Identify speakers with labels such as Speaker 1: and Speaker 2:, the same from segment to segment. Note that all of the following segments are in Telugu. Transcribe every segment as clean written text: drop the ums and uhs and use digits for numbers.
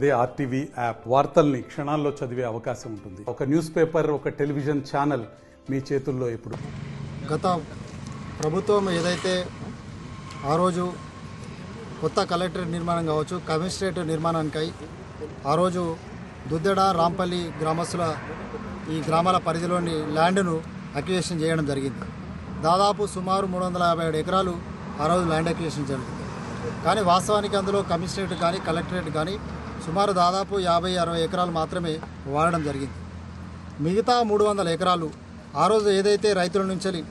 Speaker 1: అదే ఆర్టీవీ యాప్ వార్తల్ని క్షణాల్లో చదివే అవకాశం ఉంటుంది. ఒక న్యూస్ పేపర్, ఒక టెలివిజన్ ఛానల్ మీ చేతుల్లో ఎప్పుడు.
Speaker 2: గత ప్రభుత్వం ఏదైతే ఆ రోజు కొత్త కలెక్టరేట్ నిర్మాణం కావచ్చు, కమిషనరేట్ నిర్మాణానికై ఆ రోజు దుద్దెడ, రాంపల్లి గ్రామస్తుల ఈ గ్రామాల పరిధిలోని ల్యాండ్ను అక్విజిషన్ చేయడం జరిగింది. దాదాపు సుమారు 357 ఎకరాలు ఆ రోజు ల్యాండ్ అక్విజిషన్ జరిగింది. కానీ వాస్తవానికి అందులో కమిషనరేట్ కానీ కలెక్టరేట్ కానీ సుమారు దాదాపు 50-60 ఎకరాలు మాత్రమే వాడడం జరిగింది. మిగతా 300 ఎకరాలు ఆ రోజు ఏదైతే రైతుల నుంచి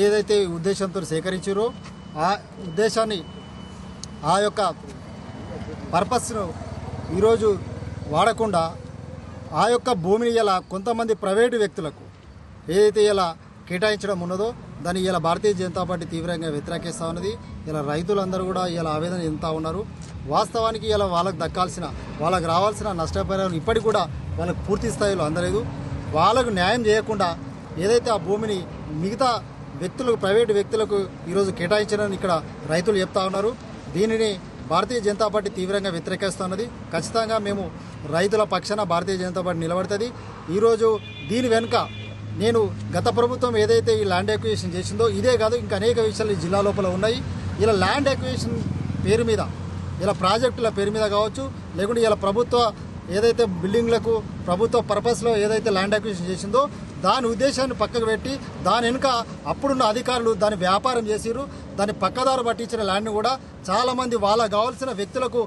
Speaker 2: ఏదైతే ఉద్దేశంతో సేకరించారో ఆ ఉద్దేశాన్ని, ఆ యొక్క పర్పస్ను ఈరోజు వాడకుండా ఆ యొక్క భూమిని ఇలా కొంతమంది ప్రైవేటు వ్యక్తులకు ఏదైతే ఇలా కేటాయించడం ఉన్నదో దాన్ని ఇలా భారతీయ జనతా పార్టీ తీవ్రంగా వ్యతిరేకిస్తూ ఉన్నది. ఇలా రైతులందరూ కూడా ఇలా ఆవేదన చెందుతూ ఉన్నారు. వాస్తవానికి ఇలా వాళ్ళకు రావాల్సిన నష్టపరిహారం ఇప్పటికి కూడా వాళ్ళకు పూర్తి స్థాయిలో అందలేదు. వాళ్ళకు న్యాయం చేయకుండా ఏదైతే ఆ భూమిని మిగతా వ్యక్తులకు, ప్రైవేటు వ్యక్తులకు ఈరోజు కేటాయించడానికి ఇక్కడ రైతులు చెప్తా ఉన్నారు. దీనిని భారతీయ జనతా పార్టీ తీవ్రంగా వ్యతిరేకిస్తున్నది. ఖచ్చితంగా మేము రైతుల పక్షాన భారతీయ జనతా పార్టీ నిలబడుతుంది. ఈరోజు దీని వెనుక నేను గత ప్రభుత్వం ఏదైతే ఈ ల్యాండ్ అక్విజిషన్ చేసిందో ఇదే కాదు, ఇంకా అనేక విషయాలు ఈ జిల్లా లోపల ఉన్నాయి. ఇలా ల్యాండ్ అక్విజిషన్ పేరు మీద, ఇలా ప్రాజెక్టుల పేరు మీద కావచ్చు, లేకుంటే ఇలా ప్రభుత్వ ఏదైతే బిల్డింగ్లకు ప్రభుత్వ పర్పస్లో ఏదైతే ల్యాండ్ అక్విజిషన్ చేసిందో దాని ఉద్దేశాన్ని పక్కకు పెట్టి దాని వెనుక అప్పుడున్న అధికారులు దాన్ని వ్యాపారం చేసిరు. దాన్ని పక్కదారు పట్టించిన ల్యాండ్ని కూడా చాలామంది వాళ్ళకు కావాల్సిన వ్యక్తులకు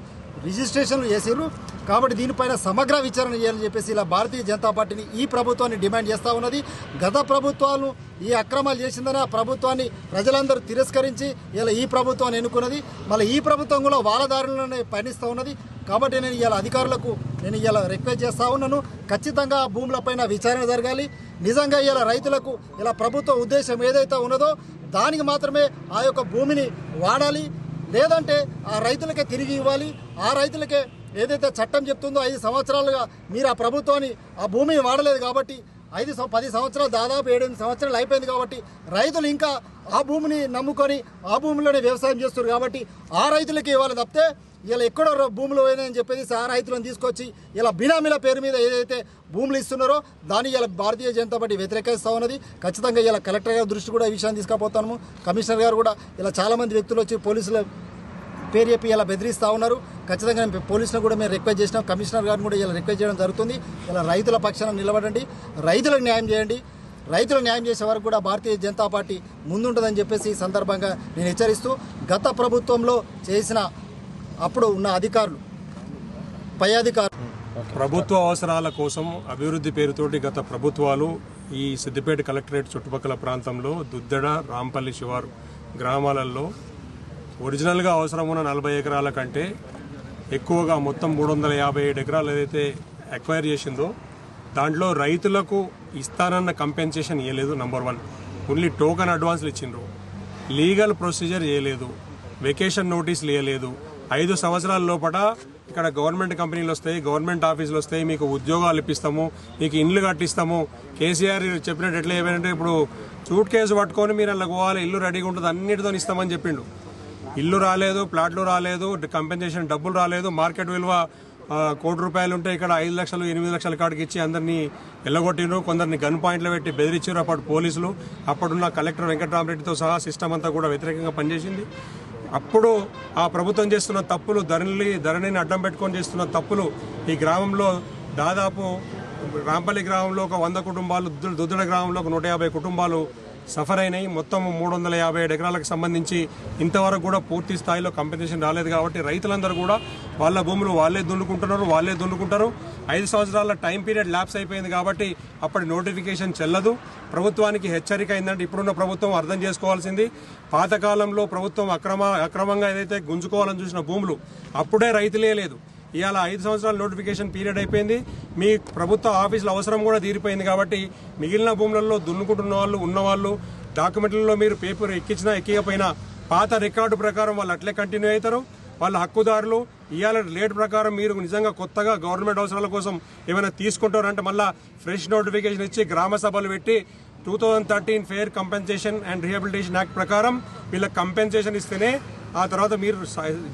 Speaker 2: రిజిస్ట్రేషన్లు చేసిరు. కాబట్టి దీనిపైన సమగ్ర విచారణ చేయాలని చెప్పేసి ఇలా భారతీయ జనతా పార్టీని ఈ ప్రభుత్వాన్ని డిమాండ్ చేస్తూ ఉన్నది. గత ప్రభుత్వాలు ఈ అక్రమాలు చేసిందని ఆ ప్రభుత్వాన్ని ప్రజలందరూ తిరస్కరించి ఇలా ఈ ప్రభుత్వాన్ని ఎన్నుకున్నది. మళ్ళీ ఈ ప్రభుత్వం కూడా వాళ్ళ దారిలోనే పయనిస్తూ ఉన్నది. కాబట్టి నేను ఇలా అధికారులకు ఇలా రిక్వెస్ట్ చేస్తూ ఉన్నాను. ఖచ్చితంగా ఆ భూములపైన విచారణ జరగాలి. నిజంగా ఇలా రైతులకు ఇలా ప్రభుత్వ ఉద్దేశం ఏదైతే ఉన్నదో దానికి మాత్రమే ఆ యొక్క భూమిని వాడాలి, లేదంటే ఆ రైతులకే తిరిగి ఇవ్వాలి. ఆ రైతులకే ఏదైతే చట్టం చెప్తుందో 5 సంవత్సరాలుగా మీరు ఆ ప్రభుత్వాన్ని ఆ భూమిని వాడలేదు కాబట్టి 10 సంవత్సరాలు, దాదాపు 7-8 సంవత్సరాలు అయిపోయింది కాబట్టి రైతులు ఇంకా ఆ భూమిని నమ్ముకొని ఆ భూమిలోనే వ్యవసాయం చేస్తారు. కాబట్టి ఆ రైతులకి ఇవ్వాలి తప్పితే ఇలా ఎక్కడో భూములు పోయినాయని చెప్పేసి ఆ రైతులను తీసుకొచ్చి ఇలా బినామీల పేరు మీద ఏదైతే భూములు ఇస్తున్నారో దాన్ని ఇలా భారతీయ జనతా పార్టీ వ్యతిరేకిస్తూ ఉన్నది. ఖచ్చితంగా ఇలా కలెక్టర్ గారి దృష్టి కూడా ఈ విషయాన్ని తీసుకుపోతాము. కమిషనర్ గారు కూడా ఇలా చాలామంది వ్యక్తులు వచ్చి పోలీసుల పేరు చెప్పి ఇలా బెదిరిస్తూ ఉన్నారు. ఖచ్చితంగా పోలీసులను కూడా మేము రిక్వెస్ట్ చేసినాం. కమిషనర్ గారిని కూడా ఇలా రిక్వెస్ట్ చేయడం జరుగుతుంది. ఇలా రైతుల పక్షాన నిలబడండి, రైతులకు న్యాయం చేయండి. రైతులు న్యాయం చేసే వరకు కూడా భారతీయ జనతా పార్టీ ముందుంటుందని చెప్పేసి ఈ సందర్భంగా నేను హెచ్చరిస్తూ, గత ప్రభుత్వంలో చేసిన అప్పుడు ఉన్న అధికారులు, పై అధికారులు
Speaker 3: ప్రభుత్వ అవసరాల కోసం అభివృద్ధి పేరుతోటి గత ప్రభుత్వాలు ఈ సిద్దిపేట కలెక్టరేట్ చుట్టుపక్కల ప్రాంతంలో దుద్దెడ, రాంపల్లి శివారు గ్రామాలలో ఒరిజినల్గా అవసరం ఉన్న 40 ఎకరాల కంటే ఎక్కువగా మొత్తం 357 ఎకరాలు ఏదైతే అక్వైర్ చేసిందో దాంట్లో రైతులకు ఇస్తానన్న కంపెన్సేషన్ ఇవ్వలేదు. నంబర్ 1, ఓన్లీ టోకన్ అడ్వాన్స్లు ఇచ్చిండ్రు. లీగల్ ప్రొసీజర్ చేయలేదు, వెకేషన్ నోటీసులు ఇవ్వలేదు. 5 సంవత్సరాల లోపల ఇక్కడ గవర్నమెంట్ కంపెనీలు వస్తాయి, గవర్నమెంట్ ఆఫీసులు వస్తాయి, మీకు ఉద్యోగాలు ఇప్పిస్తాము, మీకు ఇండ్లు కట్టిస్తాము. కేసీఆర్ చెప్పినట్టు ఎట్లా ఏమైనా ఇప్పుడు సూట్ కేసు పట్టుకొని మీరు అలా పోవాలి, ఇల్లు రెడీగా ఉంటుంది, అన్నిటితో ఇస్తామని చెప్పిండు. ఇల్లు రాలేదు, ప్లాట్లు రాలేదు, కంపెన్సేషన్ డబ్బులు రాలేదు. మార్కెట్ విలువ 1 కోటి రూపాయలు ఉంటే ఇక్కడ 5 లక్షలు 8 లక్షల కాడికి ఇచ్చి అందరినీ ఎల్లగొట్టిండ్రు. కొందరిని గన్ పాయింట్లు పెట్టి బెదిరించారు అప్పుడు పోలీసులు. అప్పుడున్న కలెక్టర్ వెంకటరామరెడ్డితో సహా సిస్టమ్ అంతా కూడా వ్యతిరేకంగా పనిచేసింది. అప్పుడు ఆ ప్రభుత్వం చేస్తున్న తప్పులు, ధరణిని అడ్డం పెట్టుకొని చేస్తున్న తప్పులు ఈ గ్రామంలో దాదాపు రాంపల్లి గ్రామంలో ఒక 100 కుటుంబాలు, దుద్దెడ గ్రామంలో ఒక 150 కుటుంబాలు సఫర్ అయినాయి. మొత్తం 357 ఎకరాలకు సంబంధించి ఇంతవరకు కూడా పూర్తి స్థాయిలో కంపెన్సేషన్ రాలేదు. కాబట్టి రైతులందరూ కూడా వాళ్ళ భూములు వాళ్ళే దున్నుకుంటారు. 5 సంవత్సరాల టైం పీరియడ్ ల్యాప్స్ అయిపోయింది కాబట్టి అప్పటి నోటిఫికేషన్ చెల్లదు. ప్రభుత్వానికి హెచ్చరిక అయిందంటే ఇప్పుడున్న ప్రభుత్వం అర్థం చేసుకోవాల్సింది, పాతకాలంలో ప్రభుత్వం అక్రమంగా ఏదైతే గుంజుకోవాలని చూసిన భూములు అప్పుడే రైతులే లేదు. ఇవాళ 5 సంవత్సరాల నోటిఫికేషన్ పీరియడ్ అయిపోయింది. మీ ప్రభుత్వ ఆఫీసుల అవసరం కూడా తీరిపోయింది. కాబట్టి మిగిలిన భూములలో దున్నుకుంటున్న వాళ్ళు, ఉన్నవాళ్ళు, డాక్యుమెంట్లలో మీరు పేపర్ ఎక్కికపోయినా పాత రికార్డు ప్రకారం వాళ్ళు అట్లే కంటిన్యూ అవుతారు. వాళ్ళ హక్కుదారులు ఇవాళ లేట్ ప్రకారం మీరు నిజంగా కొత్తగా గవర్నమెంట్ అవసరాల కోసం ఏమైనా తీసుకుంటారంటే మళ్ళీ ఫ్రెష్ నోటిఫికేషన్ ఇచ్చి గ్రామ సభలు పెట్టి 2013 fair compensation and rehabilitation act ప్రకారం వీళ్ళకి కంపెన్సేషన్ ఇస్తేనే ఆ తర్వాత మీరు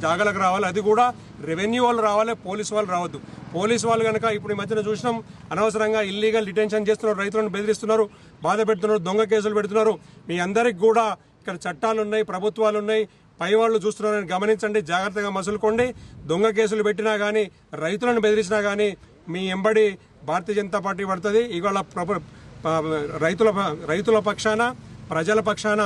Speaker 3: జాగాలకు రావాలి. అది కూడా రెవెన్యూ వాళ్ళు రావాలి, పోలీసు వాళ్ళు రావద్దు. పోలీసు వాళ్ళు కనుక ఇప్పుడు ఈ మధ్యన చూసినాం, అనవసరంగా ఇల్లీగల్ డిటెన్షన్ చేస్తున్నారు, రైతులను బెదిరిస్తున్నారు, బాధ పెడుతున్నారు, దొంగ కేసులు పెడుతున్నారు. మీ అందరికి కూడా ఇక్కడ చట్టాలు ఉన్నాయి, ప్రభుత్వాలు ఉన్నాయి, పై వాళ్ళు చూస్తున్నారని గమనించండి, జాగ్రత్తగా మసులుకోండి. దొంగ కేసులు పెట్టినా కానీ, రైతులను బెదిరించినా కానీ మీ ఎంబడి భారతీయ జనతా పార్టీ పడుతుంది. ఇవాళ రైతుల పక్షాన, ప్రజల పక్షాన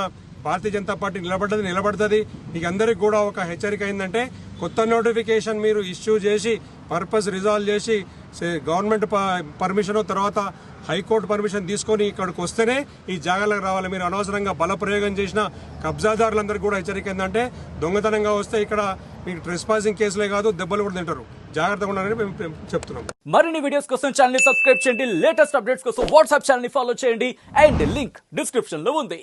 Speaker 3: భారతీయ జనతా పార్టీ నిలబడుతుంది. మీకు అందరికి కూడా ఒక హెచ్చరిక ఏంటంటే, కొత్త నోటిఫికేషన్ మీరు ఇష్యూ చేసి పర్పస్ రిజాల్వ్ చేసి గవర్నమెంట్ పర్మిషన్ తర్వాత హైకోర్టు పర్మిషన్ తీసుకొని ఇక్కడికి వస్తేనే ఈ జాగాలకు రావాలి. మీరు అనవసరంగా బల ప్రయోగం చేసిన కబ్జాదారులందరికీ కూడా హెచ్చరిక ఏంటంటే, దొంగతనంగా వస్తే ఇక్కడ మీకు ట్రెస్పాసింగ్ కేసులే కాదు, దెబ్బలు కూడా తింటారు. జాగ్రత్తగా ఉండాలని మేము చెప్తున్నాం.
Speaker 4: మరిన్ని వీడియోస్ కోసం ఛానల్ ని సబ్స్క్రైబ్ చేయండి, లేటెస్ట్ అప్డేట్స్ కోసం వాట్సాప్ ఛానల్ ని ఫాలో చేయండి, అండ్ లింక్ డిస్క్రిప్షన్ లో ఉంది.